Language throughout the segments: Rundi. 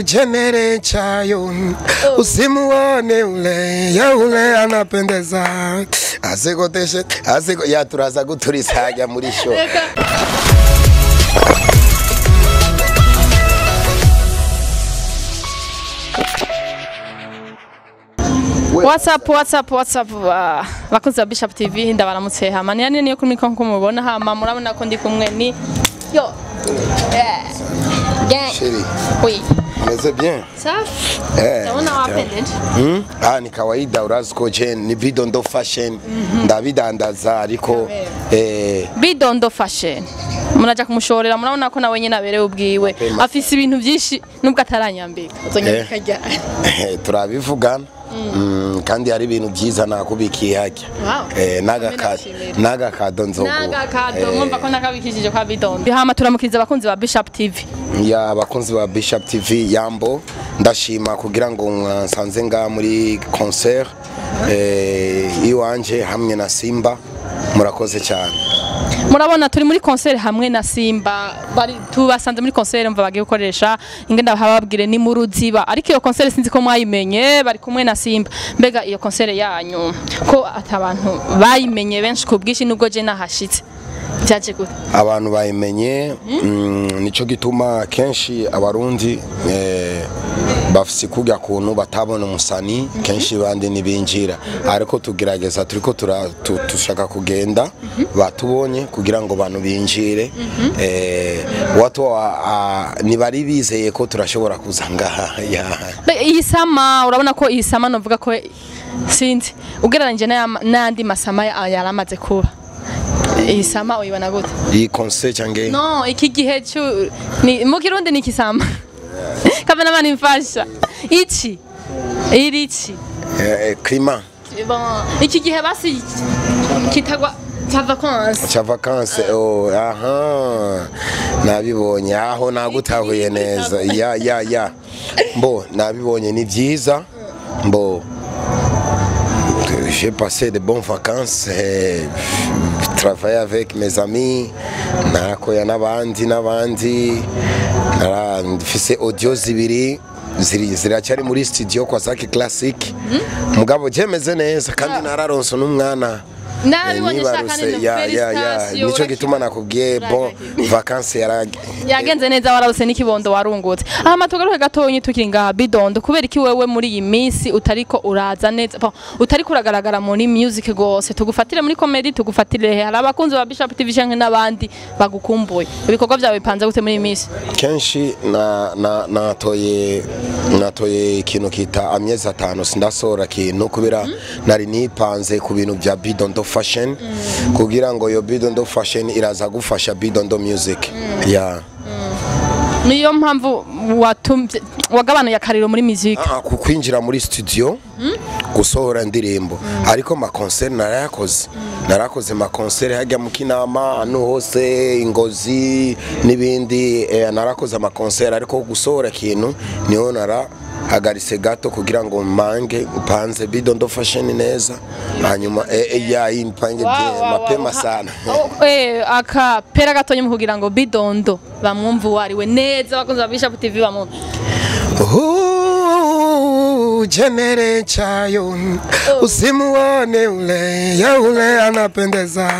Jenere chayo usimuone ule ya ule anapendeza asekoteshe aseko ya turaza guturisajya muri show. What's up bakunzi ba Bishop TV ndabaramutse hama ni niyo kuri konko mubona hama murabona ko ndi kumwe ni yo Chérie. Oui. Mais c'est bien. Safi. Naona wapended. Ni kawaida uraziko je ni Bidondo Fashion ndabidandaza ariko Bidondo Fashion. Munaja kumushorera murabona ko nawe nyene aberewe ubwiwe afise ibintu byinshi nubwo ataranyambika uzonyambika rya turabivugana kandi hari ibintu byiza nakubikiye hajya nagakado nzogo nagakado mwumva ko nakabikishije kwa Bidondo hama turamukiriza abakunzi ba Bishop TV ya abakunzi ba Bishop TV yambo ndashima kugira ngo nsanze nga muri concert iwanje hamwe na Simba murakoze cyane. Murabona turi muri concert hamwe na Simba bari tubasanze muri concert mva bagiye gukoresha ingenda hababwire ni mu Ruziba ariko iyo concert sinzi ko mwayimenye bari kumwe na Simba mbega iyo concert yanyu ko atabantu bayimenye benshi ku bwishi nubwo je nahashitse byaje gute abantu bayimenye nico gituma kenshi abarundi bafise kujya kuntu batabona umusani kenshi bandi nibinjira ariko tugerageza turiko tushaka kugenda batubonye kugira ngo bantu binjire watu nibari bizeye ko turashobora kuzanga iyi sama urabona ko iyi sama novuga ko sinzi ugereranje n'andi masama yaramaze kuba iyi sama uyibona gute iyi concert cyangwa no iki gihe ni mu Kirundi ni kisama kabana mani mfasha iki irici climat iki gihe basi kitagwa cha vacances aha nabibonye aho nagutahuye neza ya mbo nabibonye ni byiza mbo j'ai passé de bonnes vacances travailler avec mes amis narakoya n'abandi narafise audio zibiri ziracyari muri studio kwa Zaki Classic mugabo jemeze neza kandi nararonso n'umwana nabibonye shaka ni nico gituma nakubwiye bon vacances yagenze neza warabuse n'ikibondo warungutse aha tugaruke gatonyi tukiri ngaha Bidondo kubera iki wewe muri iyi minsi utariko uraza neza utariko uragaragara muri music gose tugufatire muri comedy tugufatire hari abakunzi ba Bishop TV canke n'abandi bagukumbuye ibikorwa byawe bipanze gute muri iyi minsi kenshi natoye ikintu kita amyezi 5 sindasora kintu kubera nari nipanze ku bintu bya Bidondo Fashion kugira ngo yo Bidondo Fashion iraza gufasha Bidondo Music niyo mpamvu wagabanuye akariro muri music kwinjira muri studio gusohora indirimbo ariko ma concert narakoze ma concert hajya mu Kinama anu hose Ingozi nibindi narakoze ma concert ariko gusohora kintu niho hagarise gato kugira ngo panze Bidondo Fashion neza hanyuma impange mapema sana aka pera gatonye mu kugira ngo Bidondo bamwumvu wariwe neza bakunze ba Bishop TV bamwe Jenere chayo usimuone ule ya ule anapendeza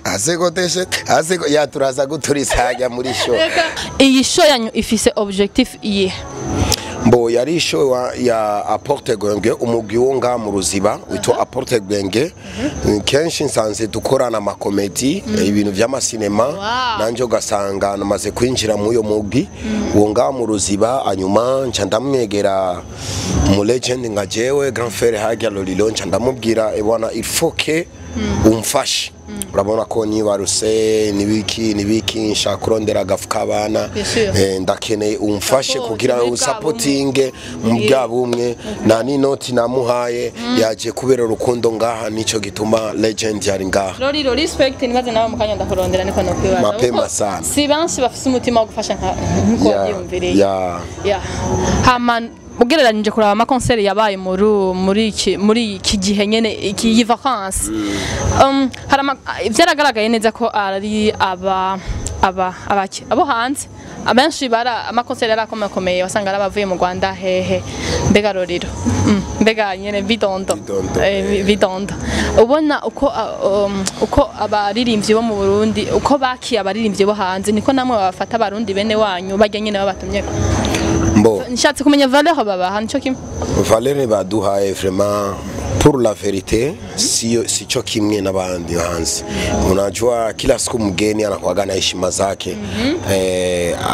asekoteshe aseko ya turaza guturisajya muri show. Iyi show yanyu ifise objectif iye mbo yari show ya Apporte Gwenge umugwi wo nga mu Ruziba witwa Apporte Gwenge kenshi nsanze dukorana ama comedy ibintu by'amasinema nanje ugasanga namaze kwinjira mu yo mugwi wo nga mu Ruziba anyuma nca ndamwegera mu legend nga jewe grand frère hajya Lolilo nca ndamubwira ebwana il faut que umfashe urabona ko nibaruse nibiki nshakurondera gafuka abana ndakeneye umfashe kugira usapotinge mu bwabumwe na ni noti namuhaye yaje kubera urukundo ngaha nico gituma legend yari ngaha Lolilo respect nibaze nawe mukanya ndakurondera niko no kwibaza mapema sana si bansi bafise umutima wo gufasha nkuko byumvireye ya hama ugereranije kuraba ama concert yabaye muri iki gihe nyene iki vacances byaragaragaye neza ko ari abo hanze abenshi bara amakonseri arakomeye wasanga arabavuye mu Rwanda hehe mbega roriro mbega nyene bidondo bidondo ubona uko abaririmbyi bo mu Burundi uko bakiye abaririmbyi bo hanze niko namwe babafata abarundi bene wanyu bajya nyene babatumye Mbo nshatse kumenya valeur babaha nico kimwe valeur baduhaye vraiment pour la vérité sicho kimwe n'abandi hanze unajua kila siku mgeni anakuwaga na heshima zake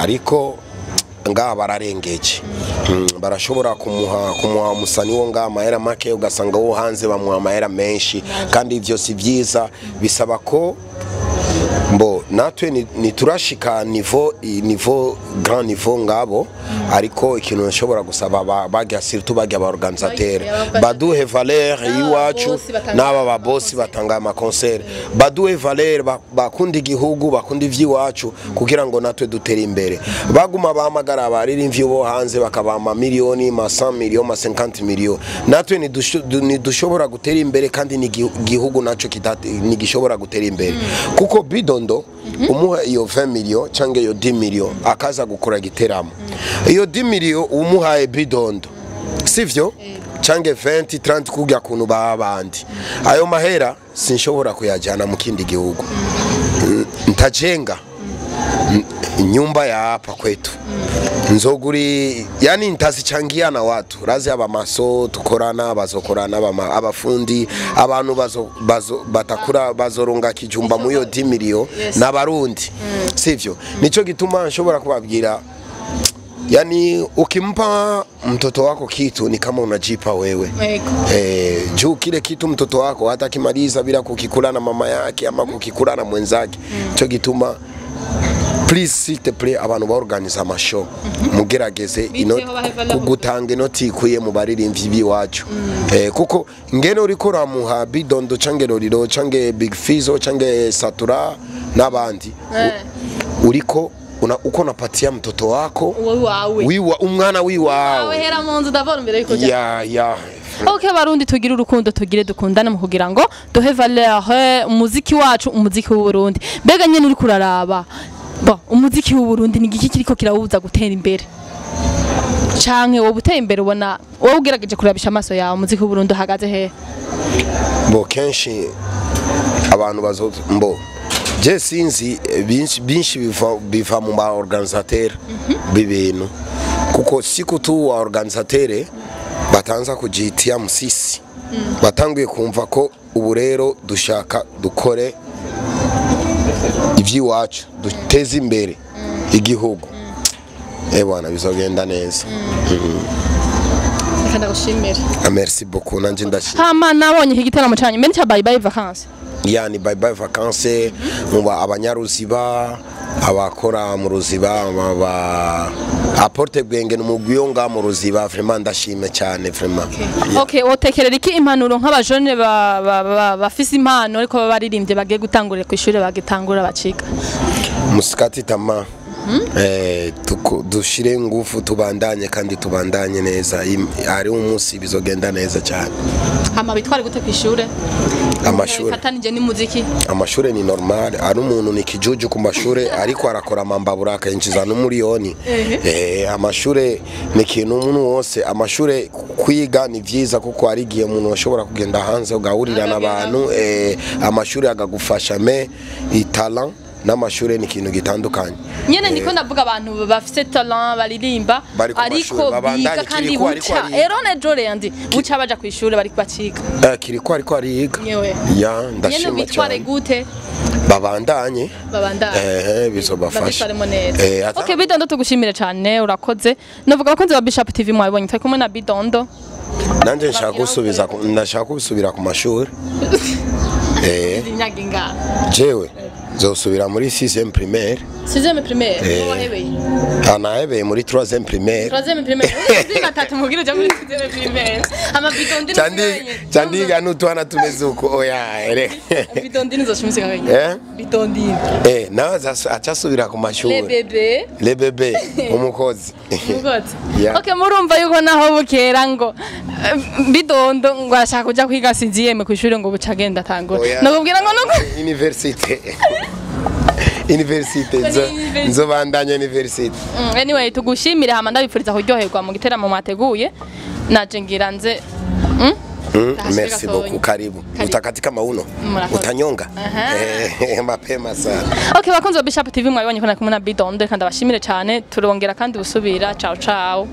ariko ngaha bararengeje barashobora kumuha musani wo ngaha amahera make ugasanga wo hanze bamuha amahera menshi kandi ivyo si vyiza bisaba ko mbo natwe niturashika niveau grand niveau ngabo ariko ikintu nshobora gusaba bagya surtout bagya ba organisateur baduhe valeur iwacu n'aba ba boss batanga ama concert baduhe valeur bakunda igihugu bakunda ivyiwacu kugira ngo natwe dutere imbere baguma bahamagara abaririmbyi bo hanze bakabama miliyoni ma 100 millions ma 50 millions natwe nidushobora gutera imbere kandi ni gihugu naco nigishobora gutera imbere kuko bidondo umuha iyo 20 millions canke iyo 10 millions akaza gukora giteramo iyo 10 millions umuhaye bidondo sivyo canke 20 30 kugya kuntu babandi ayo mahera sinshobora kuyajana mu kindi gihugu ntajenga nyumba ya hapa kwetu nzoguri yani ntazichangia na watu razi aba maso tukorana bazokorana abafundi abantu batakura bazoronga kijumba muyo 10 millions n'abarundi sivyo nico gituma nshobora kubabwira yani ukimpa mtoto wako kitu ni kama unajipa wewe juu kile kitu mtoto wako hata kimaliza bila kukikula na mama yake ama kukikula na mwenzake nico gituma please s'il te plaît abantu baorganiza amashow mugerageze kugutanga inoti ikuye mu baririmbyi biwacu kuko ngene uriko ramuha bidondo cange roriro cange big fizo cange satura n'abandi uriko uko napatia mtoto wako umwana wiwawe hera mu nzu davora mbere yuko ya Okay barundi tugira urukundo tugire dukundana mu kugira ngo duhe valeur umuziki wacu umuziki w'u Burundi mbega nyene uri kuraraba umuziki w'u Burundi ni giki kiriko kirawuza gutera imbere canke wo gutera imbere ubona wowe ugerageje kurabisha amaso yawe umuziki w'u Burundi hagaze he kenshi abantu bazoza je sinzi binshi biva mu ba organisateur bibintu kuko siku tu wa organisateur batanza kujitia musisi batanguye kumva ko ubu rero dushaka dukore ivyiwacu duteze imbere igihugu bwana bizogenda neza Kandi gushimira merci beaucoup nanje ndashimira hama nabonye iki gitaramo cyanyu mbere cya bye bye vacances yani bye bye vacances mu abanyaruziba abakora mu ruziba aporte bwenge n'umugwiyonga mu ruziba vraiment ndashime cyane vraiment okay wotekerera iki impanuro nk'abajone bafise impano ariko babaririmbye bagiye gutangurira ku ishuri bagitangura bacika musikati tama dushire ngufu tubandanye kandi tubandanye neza ari umunsi bizogenda neza cyane hama bitware gute ku ishuri amashuri fatanije ni muziki amashuri ni normal ari umuntu ni kijuju ku mashuri ariko arakora mambabura akayinjiza n'umuriyoni amashuri ni kintu umuntu wose amashuri kwiga ni vyiza kuko ari giye umuntu ashobora kugenda hanze ugahurira n'abantu amashuri agagufasha talent n'amashuri ni kintu gitandukanye nyene ndiko ndavuga abantu bafite talent baririmba ariko biga kandi buca erone jore yandi buca baja ku ishuri bari kubacika kiriko ariko ariga ya ndashima nyene bitware gute babandanye bizobafasha okay bidondo tugushimire cyane urakoze navuga abakunzi ba Bishop TV mwabonye tari kumwe na bidondo nanje ndashaka gusubira ku mashuri nyaginga jewe zosubira muri 6e primaire 6e primaire wahebeye anahebeye muri 3e primaire 3e primaire gatatu mugira je muri 6e primaire ama bidondi chandiga n'utwana tumeze uko oya ere bidondi nizoshimisika kanye bidondi naza acasubira ku mashuri le bebe umukozi okay murumva yuko naho bukera ngo bidondo ngo ashaka kuja kwiga 6e ku ishuri ngo bucagenda tango nakubwira ngo university universite nzobandanya universite. Anyway tugushimire hama ndabipfuriza kuryoherwa mu giteramo mwateguye naje ngira nze Merci beaucoup, karibu. Utakatika mauno. Utanyonga. Mapema sana. Okay, bakunzi wa Bishop TV mwabonye ko nakumuna Bidonde kandi abashimire cyane turongera kandi busubira. Ciao ciao.